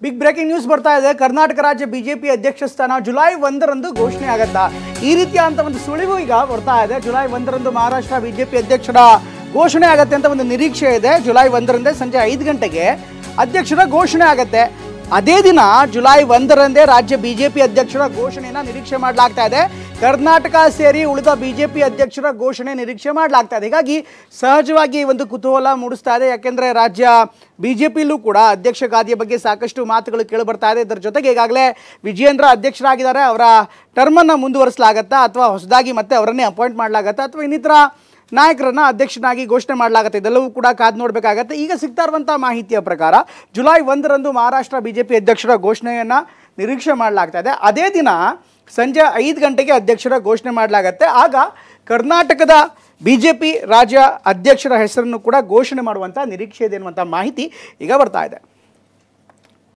Big breaking news ಬರ್ತಾ ಇದೆ. ಕರ್ನಾಟಕ ರಾಜ್ಯ ಬಿಜೆಪಿ ಅಧ್ಯಕ್ಷ ಸ್ಥಾನ ಜುಲೈ 1ರಂದು ಘೋಷಣೆ ಆಗುತ್ತಾ? ಈ ರೀತಿಯಾದಂಥ ಒಂದು ಸುಳಿವು ಈಗ ಬರ್ತಾ ಇದೆ. ಜುಲೈ 1ರಂದು ಮಹಾರಾಷ್ಟ್ರ ಬಿಜೆಪಿ ಅಧ್ಯಕ್ಷರ ಘೋಷಣೆ ಆಗುತ್ತೆ ಅಂತ ಒಂದು ನಿರೀಕ್ಷೆ ಇದೆ. ಜುಲೈ 1ರಂದೇ ಸಂಜೆ 5 ಗಂಟೆಗೆ ಅಧ್ಯಕ್ಷರ ಘೋಷಣೆ ಆಗುತ್ತೆ. ಅದೇ ದಿನ ಜುಲೈ 1ರಂದೇ ರಾಜ್ಯ ಬಿಜೆಪಿ ಅಧ್ಯಕ್ಷರ ಘೋಷಣೆಯನ್ನು ನಿರೀಕ್ಷೆ ಮಾಡಲಾಗ್ತಾ ಇದೆ. ಕರ್ನಾಟಕ ಸೇರಿ ಉಳಿದ ಬಿಜೆಪಿ ಅಧ್ಯಕ್ಷರ ಘೋಷಣೆ ನಿರೀಕ್ಷೆ ಮಾಡಲಾಗ್ತಾ ಇದೆ. ಹೀಗಾಗಿ ಸಹಜವಾಗಿ ಒಂದು ಕುತೂಹಲ ಮೂಡಿಸ್ತಾ ಇದೆ. ಯಾಕೆಂದರೆ ರಾಜ್ಯ ಬಿಜೆಪಿಯಲ್ಲೂ ಕೂಡ ಅಧ್ಯಕ್ಷ ಗಾದಿಯ ಬಗ್ಗೆ ಸಾಕಷ್ಟು ಮಾತುಗಳು ಕೇಳಿ ಬರ್ತಾ ಇದೆ. ಇದರ ಜೊತೆಗೆ ಈಗಾಗಲೇ ವಿಜಯೇಂದ್ರ ಅಧ್ಯಕ್ಷರಾಗಿದ್ದಾರೆ. ಅವರ ಟರ್ಮನ್ನು ಮುಂದುವರಿಸಲಾಗತ್ತಾ ಅಥವಾ ಹೊಸದಾಗಿ ಮತ್ತೆ ಅವರನ್ನೇ ಅಪಾಯಿಂಟ್ ಮಾಡಲಾಗತ್ತಾ ಅಥವಾ ಇನ್ನಿತರ ನಾಯಕರನ್ನ ಅಧ್ಯಕ್ಷನಾಗಿ ಘೋಷಣೆ ಮಾಡಲಾಗುತ್ತೆ? ಇದೆಲ್ಲವೂ ಕೂಡ ಕಾದು ನೋಡಬೇಕಾಗತ್ತೆ. ಈಗ ಸಿಗ್ತಾ ಇರುವಂಥ ಮಾಹಿತಿಯ ಪ್ರಕಾರ ಜುಲೈ 1ರಂದು ಮಹಾರಾಷ್ಟ್ರ ಬಿಜೆಪಿ ಅಧ್ಯಕ್ಷರ ಘೋಷಣೆಯನ್ನು ನಿರೀಕ್ಷೆ ಮಾಡಲಾಗ್ತಾ ಇದೆ. ಅದೇ ದಿನ ಸಂಜೆ 5 ಗಂಟೆಗೆ ಅಧ್ಯಕ್ಷರ ಘೋಷಣೆ ಮಾಡಲಾಗತ್ತೆ. ಆಗ ಕರ್ನಾಟಕದ ಬಿಜೆಪಿ ರಾಜ್ಯ ಅಧ್ಯಕ್ಷರ ಹೆಸರನ್ನು ಕೂಡ ಘೋಷಣೆ ಮಾಡುವಂಥ ನಿರೀಕ್ಷೆ ಇದೆ ಅನ್ನುವಂಥ ಮಾಹಿತಿ ಈಗ ಬರ್ತಾ ಇದೆ.